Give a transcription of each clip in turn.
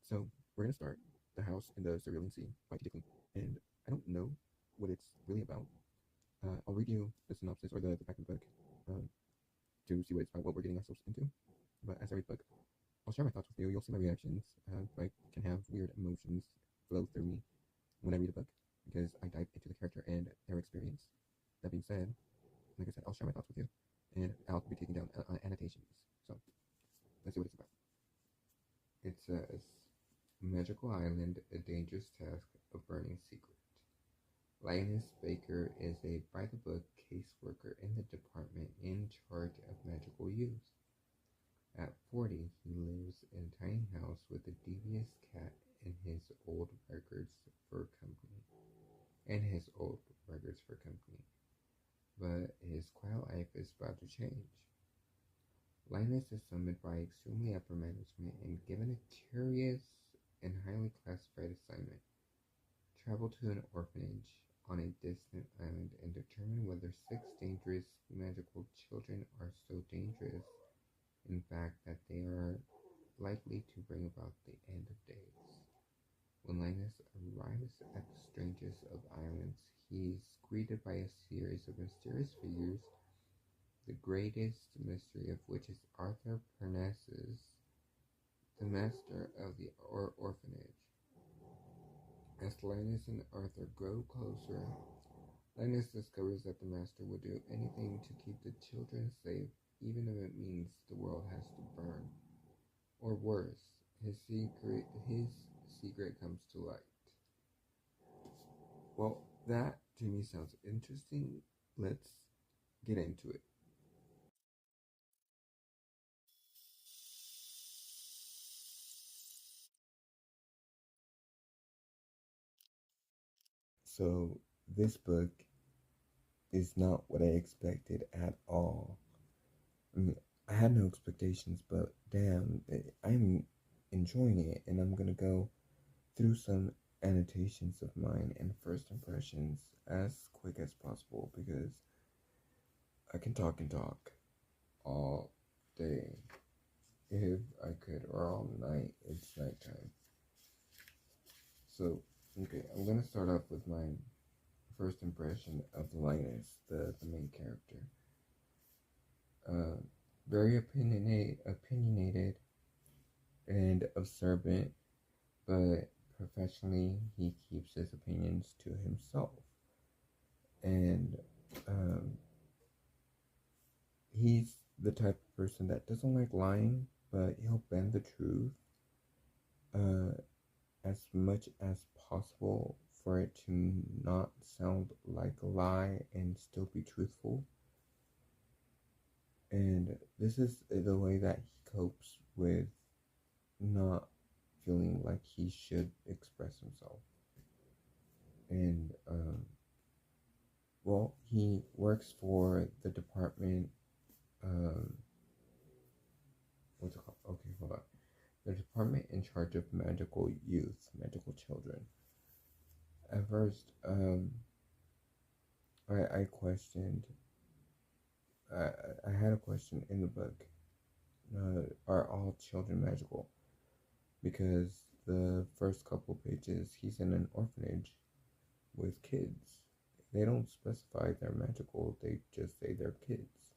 So we're gonna start The House in the Cerulean Sea by Klune. And I don't know what it's really about. I'll read you the synopsis or the back of the book um, to see what it's about, what we're getting ourselves into. But as I read the book, I'll share my thoughts with you. You'll see my reactions. I can have weird emotions flow through me when I read a book because I dive into the character and their experience. That being said, like I said, I'll share my thoughts with you, and I'll be taking down annotations. So let's see what it's about. It says, Magical Island, a dangerous task, a burning secret. Linus Baker is a by-the-book caseworker in the department in charge of magical use. At 40, he lives in a tiny house with a devious cat and his old records for company. But his quiet life is about to change. Linus is summoned by extremely upper management and given a curious and highly classified assignment. Travel to an orphanage on a distant island and determine whether 6 dangerous magical children are so dangerous, in fact, that they are likely to bring about the end of days. When Linus arrives at the strangest of islands, he is greeted by a series of mysterious figures, the greatest mystery of which is Arthur Parnassus, the master of the orphanage. As Linus and Arthur grow closer, Linus discovers that the master would do anything to keep the children safe, even if it means the world has to burn. Or worse, his secret comes to light. Well, that to me sounds interesting. Let's get into it. So, this book is not what I expected at all. I mean, I had no expectations, but damn, I'm enjoying it, and I'm gonna go through some annotations of mine and first impressions as quick as possible because I can talk and talk all day if I could, or all night. It's nighttime. So, okay, I'm gonna start off with my first impression of Linus, the main character. Uh, Very opinionated and observant, but professionally he keeps his opinions to himself. And um, he's the type of person that doesn't like lying, but he'll bend the truth uh, as much as possible for it to not sound like a lie and still be truthful. And this is the way that he copes with not feeling like he should express himself. And well, he works for the department. Um, what's it called? Okay, hold on. The department in charge of magical youth, magical children. At first, I questioned. I, I had a question in the book. Are all children magical? Because the first couple pages, he's in an orphanage with kids. They don't specify they're magical. They just say they're kids.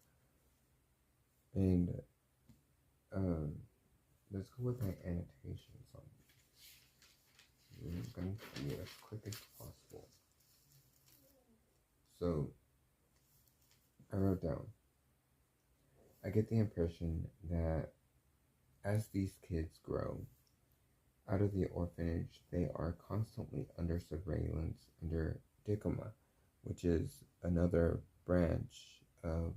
And um, let's go with my annotations on it. I'm going to be as quick as possible. So I wrote down, I get the impression that as these kids grow out of the orphanage, they are constantly under surveillance under Dicoma, which is another branch of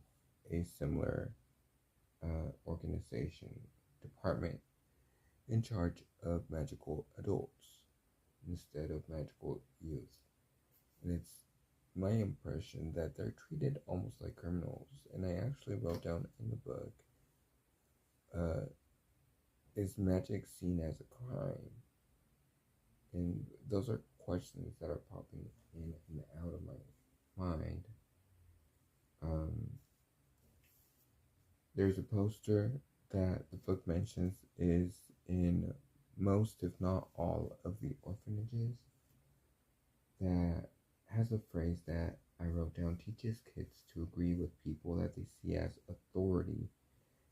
a similar organization, department in charge of magical adults instead of magical youth. And it's my impression that they're treated almost like criminals. And I actually wrote down in the book, uh, is magic seen as a crime? And those are questions that are popping in and out of my mind. Um, there's a poster that the book mentions is in most, if not all, of the orphanages that has a phrase that I wrote down teaches kids to agree with people that they see as authority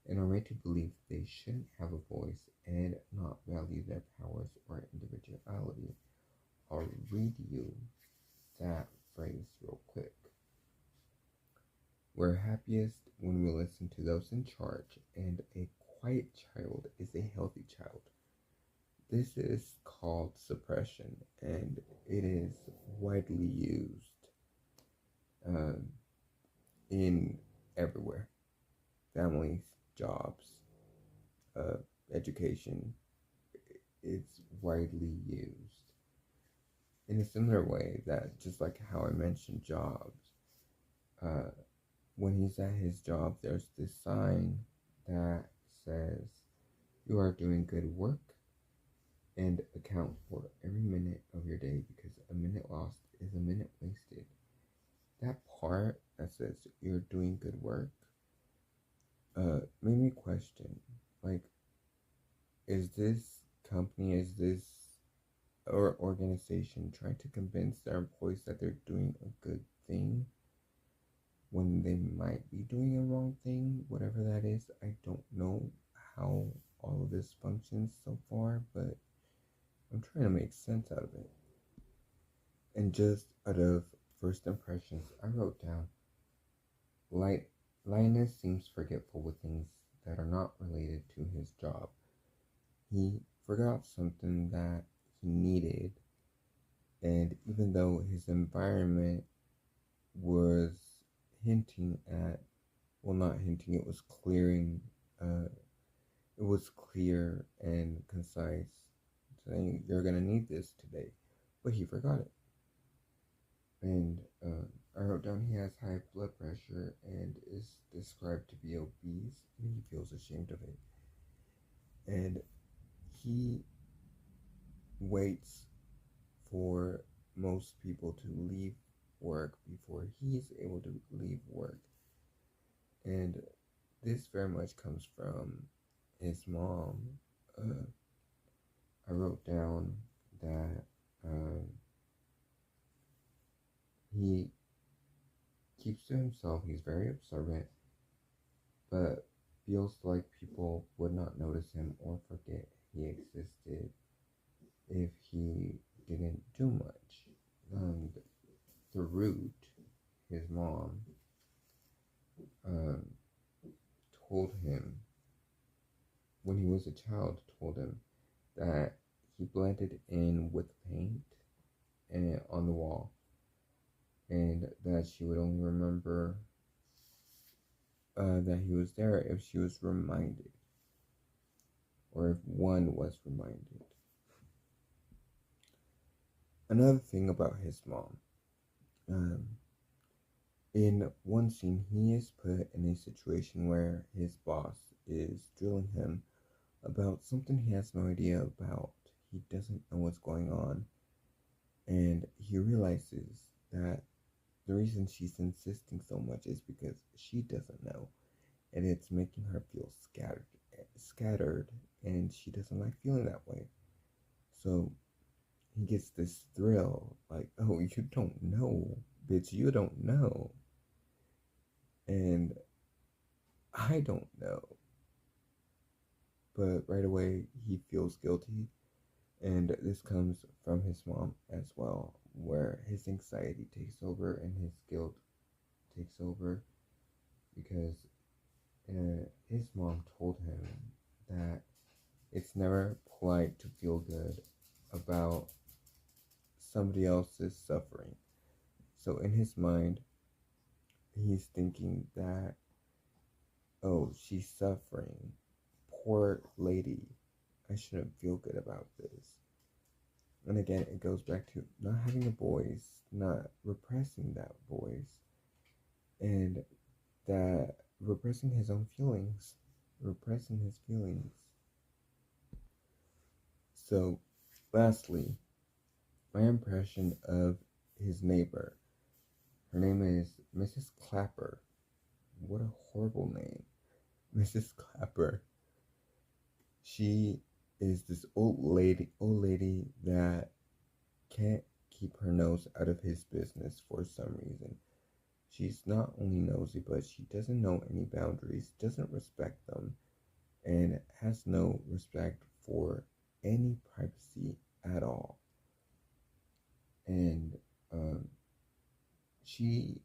and are made to believe they shouldn't have a voice and not value their powers or individuality. I'll read you that phrase real quick. We're happiest when we listen to those in charge, and a quiet child is a healthy child. This is called suppression, and it is widely used in everywhere. Families, jobs, education. It's widely used. In a similar way that, just like how I mentioned jobs, when he's at his job, there's this sign that says, "You are doing good work and account for every minute of your day because a minute lost is a minute wasted." That part that says you're doing good work made me question, like, is this company, is this or organization trying to convince their employees that they're doing a good thing when they might be doing a wrong thing, whatever that is? I don't know how all of this functions so far, but I'm trying to make sense out of it. And just out of first impressions, I wrote down, Linus seems forgetful with things that are not related to his job. He forgot something that he needed, and even though his environment was hinting at, well, not hinting, it was clear and concise, saying you're gonna need this today, but he forgot it. And I wrote down he has high blood pressure and is described to be obese, and he feels ashamed of it. And he waits for most people to leave work before he's able to leave work. And this very much comes from his mom. I wrote down that he keeps to himself, he's very observant, but feels like people would not notice him or forget he existed if he didn't do much. And the root, his mom, told him, when he was a child, told him that he blended in with paint and on the wall, and that she would only remember that he was there if she was reminded, or if one was reminded. Another thing about his mom, in one scene, he is put in a situation where his boss is drilling him about something he has no idea about. He doesn't know what's going on, and he realizes that the reason she's insisting so much is because she doesn't know, and it's making her feel scattered, and she doesn't like feeling that way. So he gets this thrill, like, oh, you don't know, bitch, you don't know. And I don't know. But right away, he feels guilty. And this comes from his mom as well, where his anxiety takes over and his guilt takes over, because his mom told him that it's never polite to feel good about somebody else's suffering. So in his mind, he's thinking that, oh, she's suffering. Poor lady. I shouldn't feel good about this. And again, it goes back to not having a voice, not repressing that voice, and that repressing his own feelings, repressing his feelings. So, lastly, my impression of his neighbor. Her name is Mrs. Clapper. What a horrible name. Mrs. Clapper. She is this old lady that can't keep her nose out of his business for some reason. She's not only nosy, but she doesn't know any boundaries, doesn't respect them, and has no respect for any privacy at all. And she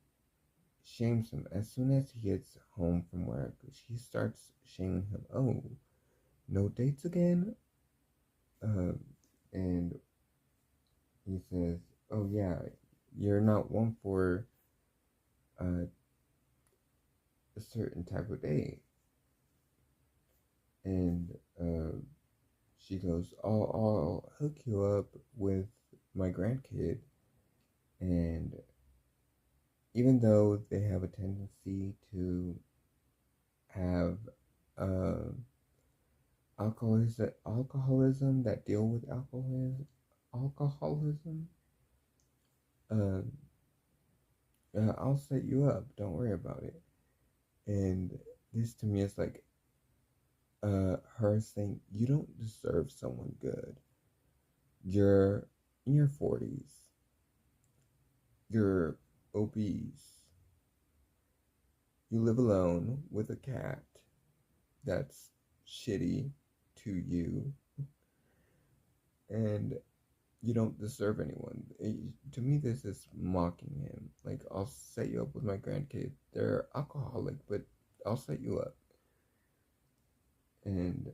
shames him. As soon as he gets home from work, she starts shaming him. Oh, no dates again? Um, and he says, oh, yeah, you're not one for a certain type of date. And she goes, I'll hook you up with my grandkid. And even though they have a tendency to have uh, alcoholism that deal with alcoholism, uh, I'll set you up. Don't worry about it. And this to me is like her saying, you don't deserve someone good. You're in your 40s. You're obese. You live alone with a cat that's shitty to you. And you don't deserve anyone. To me, this is mocking him. Like, I'll set you up with my grandkid. They're alcoholic, but I'll set you up. And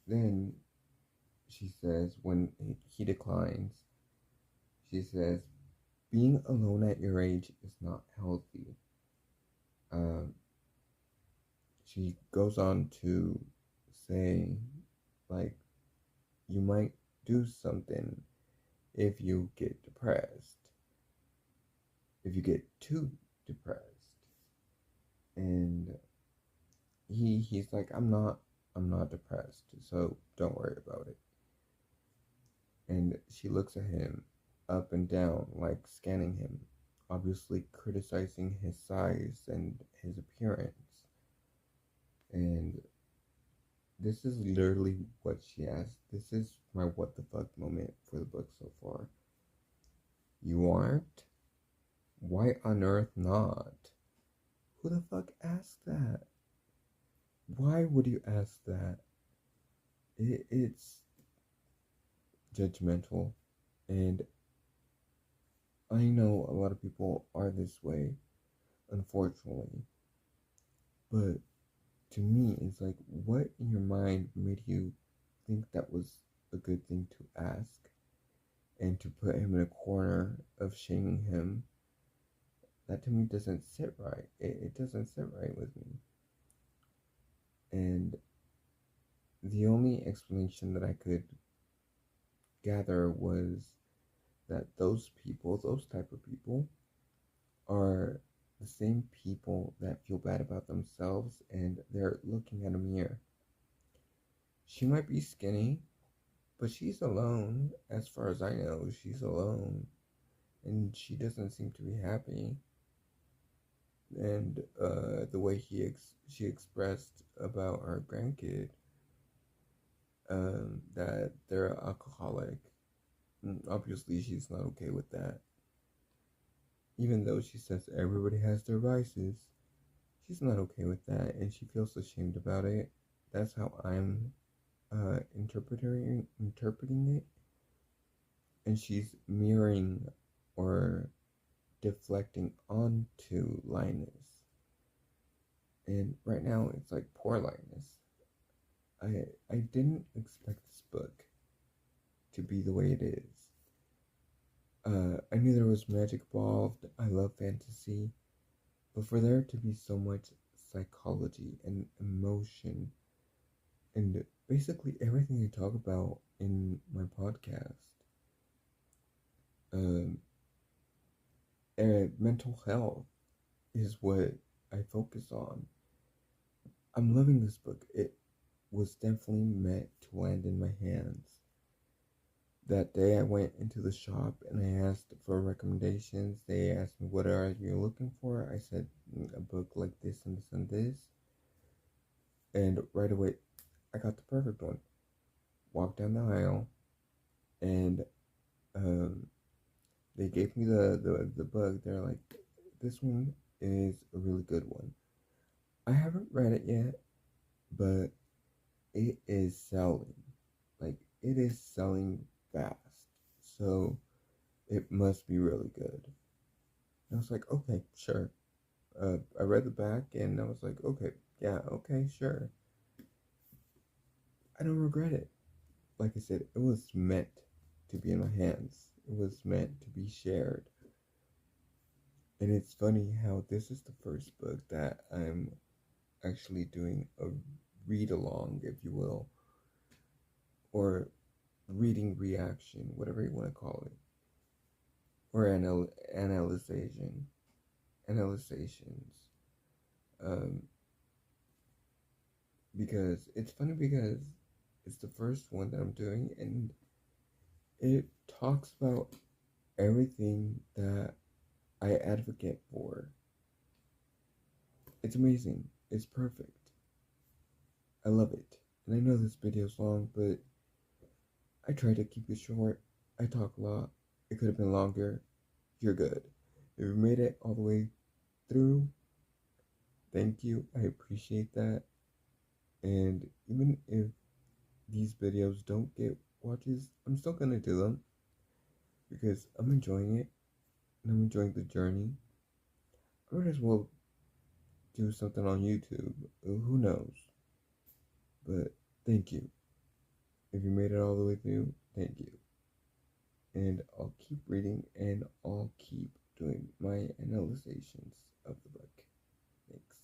then she says, when he declines, she says, being alone at your age is not healthy. She goes on to say, like, you might do something if you get depressed, if you get too depressed. And he's like, I'm not depressed, so don't worry about it. And she looks at him up and down, like scanning him, obviously criticizing his size and his appearance. And this is literally what she asked. This is my what the fuck moment for the book so far. You aren't? Why on earth not? Who the fuck asked that? Why would you ask that? It's judgmental, and I know a lot of people are this way, unfortunately. But to me, it's like, what in your mind made you think that was a good thing to ask, and to put him in a corner of shaming him? That to me doesn't sit right. It doesn't sit right with me. And the only explanation that I could gather was that those type of people, are the same people that feel bad about themselves and they're looking at a mirror. She might be skinny, but she's alone. As far as I know, she's alone, and she doesn't seem to be happy. And the way she expressed about her grandkid, that they're alcoholic, obviously she's not okay with that. Even though she says everybody has their vices, she's not okay with that, and she feels ashamed about it. That's how I'm interpreting it. And she's mirroring or deflecting onto Linus. And right now it's like, poor Linus. I didn't expect this book to be the way it is. I knew there was magic involved. I love fantasy. But for there to be so much psychology and emotion, and basically everything I talk about in my podcast, mental health is what I focus on. I'm loving this book. It was definitely meant to land in my hands. That day I went into the shop and I asked for recommendations. They asked me, what are you looking for? I said, a book like this and this and this. And right away, I got the perfect one. walked down the aisle, and um, they gave me the book. They're like, this one is a really good one. I haven't read it yet, but it is selling. Like, it is selling fast. So it must be really good. And I was like, okay, sure. I read the back and I was like, okay, yeah, okay, sure. I don't regret it. Like I said, it was meant to be in my hands. It was meant to be shared. And it's funny how this is the first book that I'm actually doing a read along, if you will, or reading reaction, whatever you want to call it, or analyzations. Um, because it's funny because it's the first one that I'm doing, and it talks about everything that I advocate for. It's amazing. It's perfect. I love it. And I know this video is long, but I try to keep it short. I talk a lot. It could have been longer. You're good. If you made it all the way through, thank you. I appreciate that. And even if these videos don't get watches, I'm still gonna do them because I'm enjoying it and I'm enjoying the journey. I might as well do something on YouTube. Who knows? But thank you. If you made it all the way through, thank you. And I'll keep reading and I'll keep doing my analyzations of the book. Thanks.